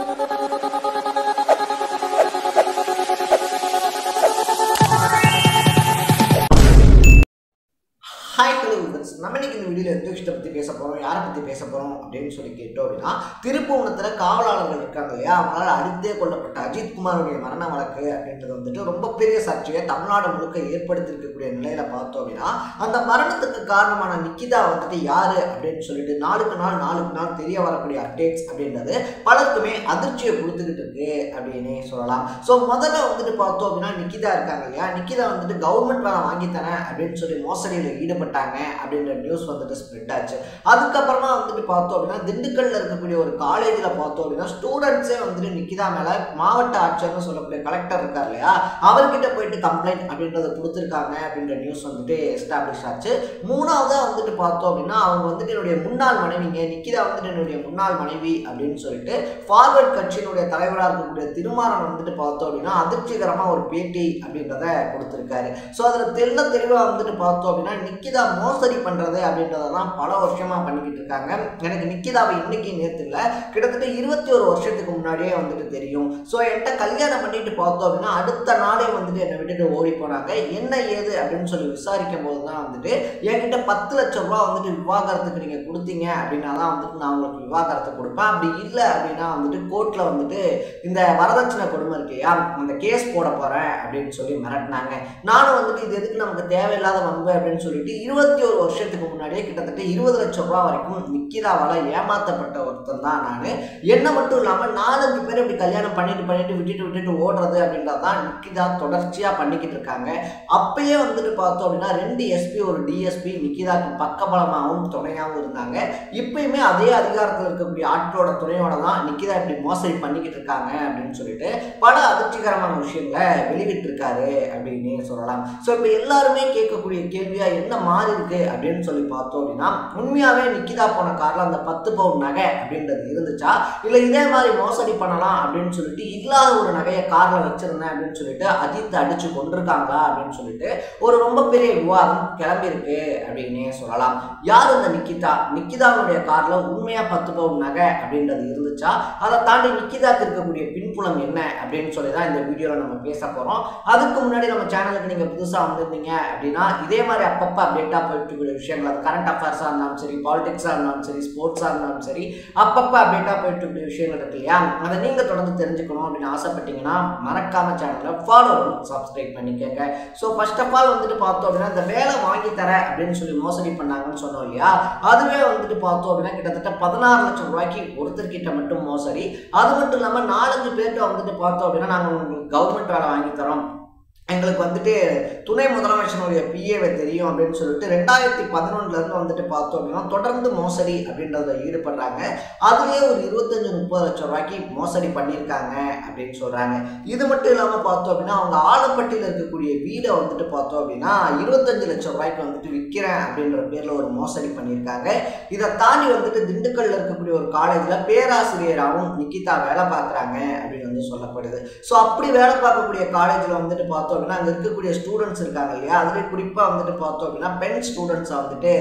Hi hello viewers, நம்ம இன்னைக்கு இந்த வீடியோல எந்த விஷயத்தை பத்தி பேச போறோம், யாரை பத்தி பேச போறோம் அப்படின்னு சொல்லி கேட்டோம் அப்படின்னா, திருப்புவனத்துல காவலாளர்கள் இருக்காங்க இல்லையா, அவங்களால அடித்தே கொல்லப்பட்ட அஜித் குமாருடைய மரண வழக்கு அப்படின்றது வந்துட்டு ரொம்ப பெரிய சர்ச்சையை தமிழ்நாடு முழுக்க ஏற்படுத்தி இருக்கக்கூடிய நிலையில பார்த்தோம் அப்படின்னா, அந்த மரணத்துக்கு காரணமான நிக்கிதா வந்துட்டு யாரு அப்படின்னு சொல்லிட்டு நாளுக்கு நாள் தெரிய வரக்கூடிய அப்டேட்ஸ் அப்படின்றது பலருக்குமே அதிர்ச்சியை கொடுத்துக்கிட்டு இருக்கு அப்படின்னு சொல்லலாம். ஸோ முதல்ல வந்துட்டு பார்த்தோம் அப்படின்னா நிக்கிதா இருக்காங்க இல்லையா, நிக்கிதா வந்துட்டு கவர்மெண்ட் வேலை வாங்கி தரேன் அப்படின்னு சொல்லி மோசடியில் ஈடுபட்டாங்க அப்படின்ற நியூஸ் வந்துட்டு ஸ்ப்ரெட் ஆச்சு. அதுக்கப்புறமா வந்துட்டு பார்த்தோம் அப்படின்னா திண்டுக்கல்ல இருக்கக்கூடிய ஒரு காலேஜில் பார்த்தோம் அப்படின்னா ஸ்டூடெண்ட்ஸே வந்துட்டு நிக்கிதா மேல மாவட்ட ஆட்சியர்னு சொல்லக்கூடிய கலெக்டர் இருக்கார் இல்லையா, அவர்கிட்ட போயிட்டு கம்ப்ளைண்ட் அப்படின்றத கொடுத்துருக்காங்க அப்படின்ற நியூஸ் வந்துட்டு எஸ்டாப்ளிஷ் ஆச்சு. மூணாவதா வந்துட்டு பார்த்தோம் அப்படின்னா அவங்க வந்துட்டு என்னுடைய முன்னாள் மனைவிங்க, நிக்கிதா வந்துட்டு என்னுடைய முன்னாள் மனைவி அப்படின்னு சொல்லிட்டு ஃபார்வர்ட் கட்சியினுடைய தலைவராக இருக்கக்கூடிய திருமாறன் வந்துட்டு பார்த்தோம் அப்படின்னா அதிர்ச்சிகரமா ஒரு பேட்டி அப்படின்றத கொடுத்துருக்காரு. ஸோ அதில் தெளிவாக வந்துட்டு பார்த்தோம் அப்படின்னா நிக்கிதா மோசடி பண்றது அப்படின்றதான் பல வருஷமா பண்ணிக்கிட்டு இருக்காங்க. எனக்கு நிக்கிதாவை இன்னைக்கு நேற்று இல்லை, கிட்டத்தட்ட 21 வருஷத்துக்கு முன்னாடியே வந்துட்டு தெரியும். ஸோ என்கிட்ட கல்யாணம் பண்ணிட்டு பார்த்தோம் அப்படின்னா அடுத்த நாளே வந்துட்டு என்னை விட்டுட்டு ஓடி போனாங்க. என்ன ஏது அப்படின்னு சொல்லி விசாரிக்கும் போது தான் வந்துட்டு என்கிட்ட 10 லட்சம் ரூபா வந்துட்டு விவாகரத்துக்கு நீங்க கொடுத்தீங்க அப்படின்னா தான் வந்துட்டு நான் உங்களுக்கு விவாகரத்து கொடுப்பேன், அப்படி இல்லை அப்படின்னா வந்துட்டு கோர்ட்ல வந்துட்டு இந்த வரதட்சணை கொடுமை இருக்கையா அந்த கேஸ் போட போறேன் அப்படின்னு சொல்லி மிரட்டினாங்க. நானும் வந்துட்டு இது எதுக்கு நமக்கு தேவையில்லாத வம்பு அப்படின்னு சொல்லிட்டு 21 வருஷத்துக்கு முன்னாடியே கிட்டத்தட்ட 20 லட்சம் ரூபாய் வரைக்கும் நிக்கிதாவால ஏமாத்தப்பட்ட ஒருத்தன் தான் நான். என்ன மட்டும் இல்லாம 4-5 பேர் இப்படி கல்யாணம் பண்ணிட்டு விட்டுட்டு ஓடுறது அப்படின்றதான் நிக்கிதா தொடர்ச்சியா பண்ணிக்கிட்டு இருக்காங்க. அப்பயே வந்துட்டு பார்த்தோம் அப்படின்னா 2 SP ஒரு DSP நிக்கிதாக்கு பக்கபலமாகவும் துணையாகவும் இருந்தாங்க. இப்பயுமே அதே அதிகாரத்தில் இருக்கக்கூடிய ஆட்களோட துணையோட தான் நிக்கிதா இப்படி மோசடி பண்ணிக்கிட்டு இருக்காங்க அப்படின்னு சொல்லிட்டு பல அதிர்ச்சிகரமான விஷயங்களை வெளியிட்டு இருக்காரு அப்படின்னு சொல்லலாம். ஸோ இப்போ எல்லாருமே கேட்கக்கூடிய கேள்வியா என்ன மாறி இருக்கு அப்படின்னு சொல்லி பார்த்தோம் அப்படின்னா, உண்மையாவே நிக்கிதா போன கார்ல அந்த 10 பவுன் நகை அப்படின்றது இருந்துச்சா, இல்ல இதே மாதிரி மோசடி பண்ணலாம் அப்படின்னு சொல்லிட்டு இல்லாத ஒரு நகையை கார்ல வச்சிருந்தேன் அப்படின்னு சொல்லிட்டு அஜித் அடிச்சு கொண்டிருக்காங்களா அப்படின்னு சொல்லிட்டு ஒரு ரொம்ப பெரிய விவாதம் கிளம்பி இருக்கு அப்படின்னு சொல்லலாம். யார் இந்த நிக்கிதாவுடைய கார்ல உண்மையா 10 பவுன் நகை அப்படின்றது இருந்துச்சா, அதை தாண்டி நிக்கிதாக்கு இருக்கக்கூடிய பின்புலம் என்ன அப்படின்னு சொல்லி தான் இந்த வீடியோல நம்ம பேச போறோம். அதுக்கு முன்னாடி நம்ம சேனலுக்கு நீங்க புதுசா வந்திருந்தீங்க அப்படின்னா இதே மாதிரி அப்பப்ப அப்டேட்டா போயிட்டு இருக்கிற விஷயங்கள், அது கரண்ட் அஃபேர்ஸா இருந்தாலும் சரி, பாலிடிக்ஸா இருந்தாலும் சரி, ஸ்போர்ட்ஸா இருந்தாலும் சரி, அப்பப்ப அப்டேட்டா போயிட்டு இருக்கிற விஷயங்கள் இருக்கு இல்லையா, அதை நீங்க தொடர்ந்து தெரிஞ்சுக்கணும் அப்படின்னு ஆசைப்பட்டீங்கன்னா மறக்காம சேனலை ஃபாலோ சப்ஸ்கிரைப் பண்ணிக்கங்க. ஸோ ஃபர்ஸ்ட் ஆஃப் ஆல் வந்துட்டு பார்த்தோம் அப்படின்னா இந்த வேலை வாங்கி தர அப்படின்னு சொல்லி மோசடி பண்ணாங்கன்னு சொன்னோம் இல்லையா, அதுவே வந்துட்டு பார்த்தோம் அப்படின்னா கிட்டத்தட்ட 16 லட்சம் ரூபாய்க்கு ஒருத்தர்கிட்ட மட்டும் மோசடி. அது மட்டும் இல்லாம 4-5 பேர்கிட்ட வந்துட்டு பார்த்தோம் அப்படின்னா நாங்கள் உங்களுக்கு கவர்மெண்ட் வேலை வாங்கி தரோம், எங்களுக்கு வந்துட்டு துணை முதலமைச்சருடைய PAவை தெரியும் அப்படின்னு சொல்லிட்டு 2011 இருந்து வந்துட்டு பார்த்தோம் அப்படின்னா தொடர்ந்து மோசடி அப்படின்றத ஈடுபடுறாங்க. அதுலேயே ஒரு 25-30 லட்சம் ரூபாய்க்கு மோசடி பண்ணியிருக்காங்க அப்படின்னு சொல்றாங்க. இது மட்டும் இல்லாமல் பார்த்தோம் அப்படின்னா அவங்க ஆலப்பட்டியில் இருக்கக்கூடிய வீடை வந்துட்டு பார்த்தோம் அப்படின்னா 25 லட்சம் ரூபாய்க்கு வந்துட்டு விற்கிறேன் அப்படின்ற பேர்ல ஒரு மோசடி பண்ணியிருக்காங்க. இதை தாண்டி வந்துட்டு திண்டுக்கல்ல இருக்கக்கூடிய ஒரு காலேஜ்ல பேராசிரியராகவும் நிக்கிதா வேலை பார்க்குறாங்க அப்படின்னு வந்து சொல்லப்படுது. ஸோ அப்படி வேலை பார்க்கக்கூடிய காலேஜ்ல வந்துட்டு பார்த்தோம் அங்க இருக்கக்கூடிய ஸ்டூடெண்ட்ஸ் இருக்காங்க இல்லையா, அதுல குறிப்பா வந்துட்டு பார்த்தோம் அப்படின்னா பெண் ஸ்டூடெண்ட்ஸ் வந்துட்டு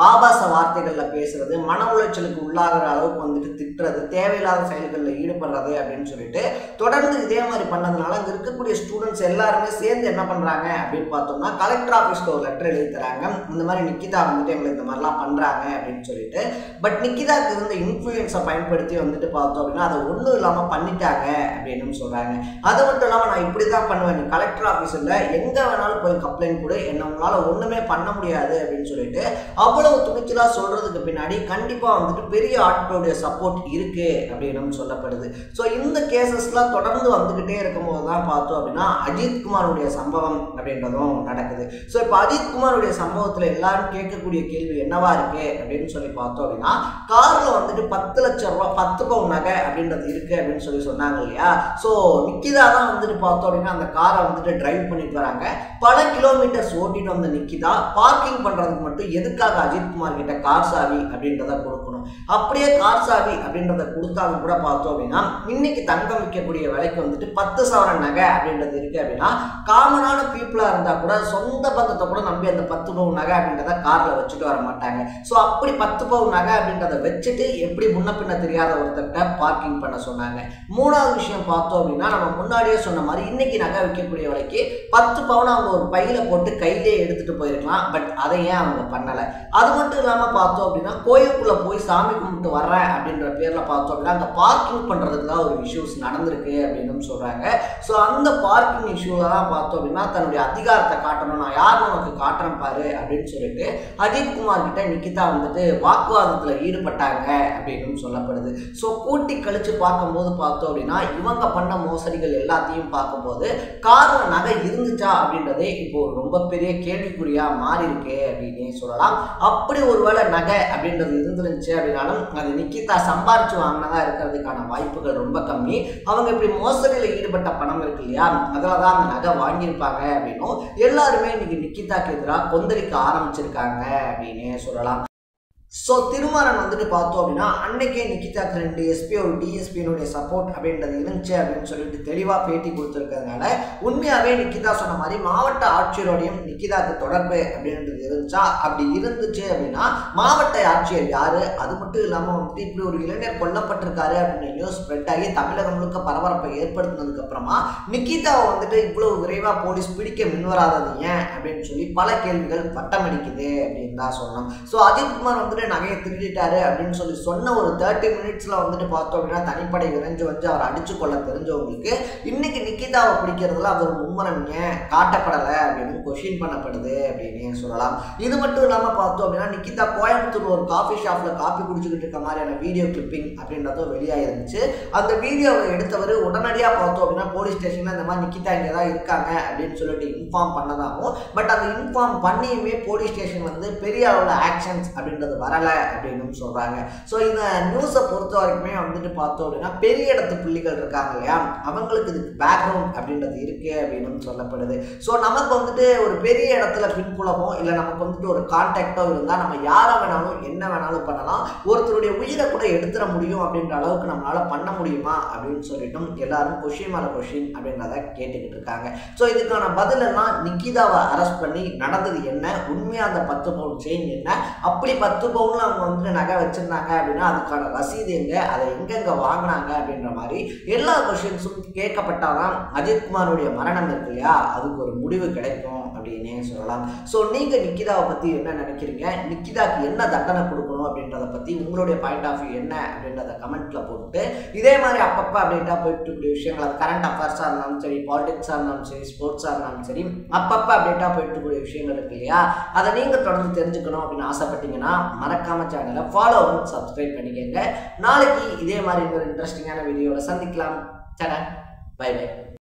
ஆபாச வார்த்தைகள்ல பேசுறது, மன உளைச்சலுக்கு உள்ளாகிற அளவுக்கு வந்துட்டு திட்டுறது, தேவையில்லாத செயல்களில் ஈடுபடுறது அப்படின்னு சொல்லிட்டு தொடர்ந்து இதே மாதிரி பண்ணதுனால அங்க இருக்கக்கூடிய ஸ்டூடெண்ட்ஸ் எல்லாருமே சேர்ந்து என்ன பண்றாங்க அப்படின்னு பார்த்தோம்னா கலெக்டர் ஆஃபீஸ்க்கு ஒரு லெட்டர் எழுதி தராங்க. இந்த மாதிரி நிக்கிதா வந்துட்டு எங்களுக்கு இந்த மாதிரிலாம் பண்றாங்க அப்படின்னு சொல்லிட்டு. பட் நிக்கிதாக்கு இருந்த இன்ஃப்ளூயன்ஸை பயன்படுத்தி வந்துட்டு பார்த்தோம் அப்படின்னா அதை ஒன்றும் இல்லாம பண்ணிட்டாங்க அப்படின்னு சொல்றாங்க. அது மட்டும் இல்லாம நான் இப்படிதான் பண்ணுவேன், கலெக்டர் ஆஃபீஸ் எங்க வேணாலும் போய் கம்ப்ளைண்ட் கொடு, என்ன உங்களால ஒண்ணுமே பண்ண முடியாது அப்படின்னு சொல்லிட்டு அவ்வளவு துணிச்சலா சொல்றதுக்கு பின்னாடி கண்டிப்பா வந்துட்டு பெரிய ஆட்களுடைய சப்போர்ட் இருக்கு அப்படின்னு சொல்லப்படுது. ஸோ இந்த கேசஸ்லாம் தொடர்ந்து வந்துகிட்டே இருக்கும்போது தான் பார்த்தோம் அப்படின்னா அஜித் குமாருடைய சம்பவம் அப்படின்றதும் நடக்குது. ஸோ இப்போ அஜித் குமாருடைய சம்பவத்துல எல்லாரும் கேட்கக்கூடிய கேள்வி என்னவா இருக்கு அப்படின்னு சொல்லி பார்த்தோம் அப்படின்னா, கார்ல வந்துட்டு 10 லட்சம் ரூபாய் 10 பவுன் நகை அப்படின்றது இருக்கு அப்படின்னு சொல்லி சொன்னாங்க இல்லையா. ஸோ நிக்கிதா தான் வந்துட்டு பார்த்தோம் அப்படின்னா அந்த காரை வந்துட்டு டிரைவ் டிரைவ் பண்ணிட்டு வராங்க. பல கிலோமீட்டர்ஸ் ஓட்டிட்டு வந்த நிக்கிதா பார்க்கிங் பண்றதுக்கு மட்டும் எதுக்காக அஜித்குமார் கிட்ட கார் சாவி அப்படின்றத கொடுக்கணும். அப்படியே கார் சாவி அப்படின்றத கொடுத்தாலும் கூட பார்த்தோம் அப்படின்னா இன்னைக்கு தங்கம் விற்கக்கூடிய விலைக்கு வந்துட்டு 10 சவரன் நகை அப்படின்றது இருக்கு அப்படின்னா காமனான பீப்புளா இருந்தா கூட சொந்த பந்தத்தை கூட நம்பி அந்த 10 பவுன் நகை அப்படின்றத கார்ல வச்சுட்டு வர மாட்டாங்க. ஸோ அப்படி 10 பவுன் நகை அப்படின்றத வச்சுட்டு எப்படி முன்ன பின்ன தெரியாத ஒருத்தர்கிட்ட பார்க்கிங் பண்ண சொன்னாங்க. மூணாவது விஷயம் பார்த்தோம் அப்படின்னா நம்ம முன்னாடியே சொன்ன மாதிரி இன்னைக்கு நகை விற்கக்கூடிய விலைக்கு 10 பவுன் அவங்க ஒரு பையில போட்டு கையிலே எடுத்துட்டு போயிருக்கலாம். பட் அதை ஏன் அவங்க பண்ணல? அது மட்டும் இல்லாம பார்த்தோம் அப்படின்னா கோயிலுக்குள்ள போய் சாமி கும்பிட்டு வர்றேன் அப்படின்ற பேர்ல பார்த்தோம் அப்படின்னா அங்க பார்க்கிங் பண்றதுக்கு தான் ஒரு இஷ்யூஸ் நடந்திருக்கு அப்படின்னு சொல்றாங்க. ஸோ அந்த பார்க்கிங் இஷ்யூல தான் பார்த்தோம் அப்படின்னா தன்னுடைய அதிகாரத்தை காட்டணும், நான் யாரும் உனக்கு காட்டுறேன் பாரு அப்படின்னு சொல்லிட்டு அஜித்குமார் கிட்ட நிக்கிதா வந்துட்டு வாக்குவாதத்துல ஈடுபட்டாங்க அப்படின்னு சொல்லப்படுது. ஸோ கூட்டி கழிச்சு பார்க்கும்போது பார்த்தோம் அப்படின்னா இவங்க பண்ண மோசடிகள் எல்லாத்தையும் பார்க்கும்போது கார்ல நகை இருந்துச்சா அப்படின்றதே இப்போ ரொம்ப பெரிய கேள்விக்குறியா மாறி இருக்கு அப்படின்னு சொல்லலாம். அப்படி ஒருவேளை நகை அப்படின்றது இருந்துருந்துச்சு அப்படின்னாலும் அது நிக்கிதா சம்பாரிச்சு வாங்கினதா இருக்கிறதுக்கான வாய்ப்புகள் ரொம்ப கம்மி. அவங்க இப்படி மோசடியில் ஈடுபட்ட பணம் இருக்கு இல்லையா, அதில்தான் அந்த நகை வாங்கியிருப்பாங்க அப்படின்னும் எல்லாருமே இன்னைக்கு நிக்கிதாக்கு எதிராக கொந்தளிக்க ஆரம்பிச்சிருக்காங்க அப்படின்னு சொல்லலாம். ஸோ திருமாறன் வந்துட்டு பார்த்தோம் அப்படின்னா அன்னைக்கே நிக்கிதாக்கு 2 எஸ்பி ஒரு டிஎஸ்பியினுடைய சப்போர்ட் அப்படின்றது இருந்துச்சு அப்படின்னு சொல்லிட்டு தெளிவாக பேட்டி கொடுத்துருக்கிறதுனால உண்மையாகவே நிக்கிதா சொன்ன மாதிரி மாவட்ட ஆட்சியரோடையும் நிக்கிதாக்கு தொடர்பு அப்படின்றது இருந்துச்சா? அப்படி இருந்துச்சு அப்படின்னா மாவட்ட ஆட்சியர் யாரு? அது மட்டும் இல்லாமல் வந்துட்டு இப்படி ஒரு இளைஞர் கொல்லப்பட்டிருக்காரு அப்படின்னு நியூஸ் ஸ்ப்ரெட் ஆகி தமிழகம் முழுக்க பரபரப்பை ஏற்படுத்தினதுக்கு அப்புறமா நிக்கிதாவை வந்துட்டு இவ்வளவு விரைவாக போலீஸ் பிடிக்க முன்வராதது ஏன் அப்படின்னு சொல்லி பல கேள்விகள் வட்டமடிக்குது அப்படின்னு தான் சொல்லணும். ஸோ அஜித்குமார் வந்துட்டு நகையை திருடிட்டாரு அப்படின்னு சொல்லி சொன்ன ஒரு 30 மினிட்ஸ்ல வந்துட்டு பார்த்தோம் அப்படின்னா தனிப்படை விரைஞ்சு வந்து அவர் அடிச்சு கொள்ள தெரிஞ்சவங்களுக்கு இன்னைக்கு நிக்கிதாவை பிடிக்கிறதுல அவர் மும்முரம் ஏன் காட்டப்படலை அப்படின்னு கொஸ்டின் பண்ணப்படுது அப்படின்னு சொல்லலாம். இது மட்டும் இல்லாமல் பார்த்தோம் அப்படின்னா நிக்கிதா கோயம்புத்தூர் ஒரு காஃபி ஷாப்ல காஃபி குடிச்சுக்கிட்டு இருக்க மாதிரியான வீடியோ கிளிப்பிங் அப்படின்றதும் வெளியாயிருந்துச்சு. அந்த வீடியோவை எடுத்தவர் உடனடியாக பார்த்தோம் அப்படின்னா போலீஸ் ஸ்டேஷன்ல இந்த மாதிரி நிக்கிதா இங்கே தான் இருக்காங்க அப்படின்னு சொல்லிட்டு இன்ஃபார்ம் பண்ணதாகவும், பட் அந்த இன்ஃபார்ம் பண்ணியுமே போலீஸ் ஸ்டேஷன் வந்து பெரிய அளவில் ஆக்ஷன்ஸ் அப்படின்றது வரலை அப்படின்னு சொல்றாங்க. ஸோ இந்த நியூஸை பொறுத்த வரைக்குமே வந்துட்டு பார்த்தோம் அப்படின்னா பெரிய இடத்து புள்ளிகள் இருக்காங்க இல்லையா, அவங்களுக்கு இதுக்கு பேக்ரவுண்ட் அப்படின்றது இருக்கு அப்படின்னு சொல்லப்படுது. ஸோ நமக்கு வந்துட்டு ஒரு பெரிய இடத்துல பின்புலமோ இல்லை நமக்கு வந்துட்டு ஒரு கான்டாக்டோ இருந்தால் நம்ம யாரை வேணாலும் என்ன வேணாலும் பண்ணலாம், ஒருத்தருடைய உயிரை கூட எடுத்துட முடியும் அப்படின்ற அளவுக்கு நம்மளால பண்ண முடியுமா அப்படின்னு சொல்லிட்டும் எல்லாரும் கொஷின் மேல கொஷின் அப்படின்றத கேட்டுக்கிட்டு இருக்காங்க. ஸோ இதுக்கான பதில் எல்லாம் நிக்கிதாவை அரெஸ்ட் பண்ணி நடந்தது என்ன, உண்மையா அந்த 10 பவுன் செயின் என்ன, அப்படி 10 பவுன்ல அவங்க வந்துட்டு நகை வச்சிருந்தாங்க அப்படின்னா அதுக்கான ரசீது எங்க, அதை எங்கெங்க வாங்கினாங்க அப்படின்ற மாதிரி எல்லா கொஸ்டின்ஸும் கேட்கப்பட்டாதான் அஜித்குமாருடைய மரணம் இருக்கு இல்லையா அதுக்கு ஒரு முடிவு கிடைக்கும் அப்படின்னே சொல்லலாம். ஸோ நீங்க நிக்கிதாவை பத்தி என்ன நினைக்கிறீங்க, நிக்கிதாக்கு என்ன தண்டனை கொடுக்கணும் அப்படின்றத பத்தி உங்களுடைய பாயிண்ட் ஆஃப் வியூ என்ன அப்படின்றத கமெண்ட்ல போட்டு இதே மாதிரி அப்பப்போ அப்டேட்டா போயிட்டு இருக்கக்கூடிய விஷயங்கள் அது கரண்ட் அஃபேர்ஸா இருந்தாலும் சரி, பாலிடிக்ஸா இருந்தாலும் சரி, ஸ்போர்ட்ஸா இருந்தாலும் சரி, அப்பப்போ அப்டேட்டா போயிட்டு இருக்கக்கூடிய விஷயங்கள் இருக்கு இல்லையா அதை நீங்க தொடர்ந்து தெரிஞ்சுக்கணும் அப்படின்னு ஆசைப்பட்டீங்கன்னா மறக்காம சேனலை ஃபாலோ பண்ணி சப்ஸ்கிரைப் பண்ணிக்கங்க. நாளைக்கு இதே மாதிரி ஒரு இன்ட்ரெஸ்டிங்கான வீடியோவில் சந்திக்கலாம். Bye by.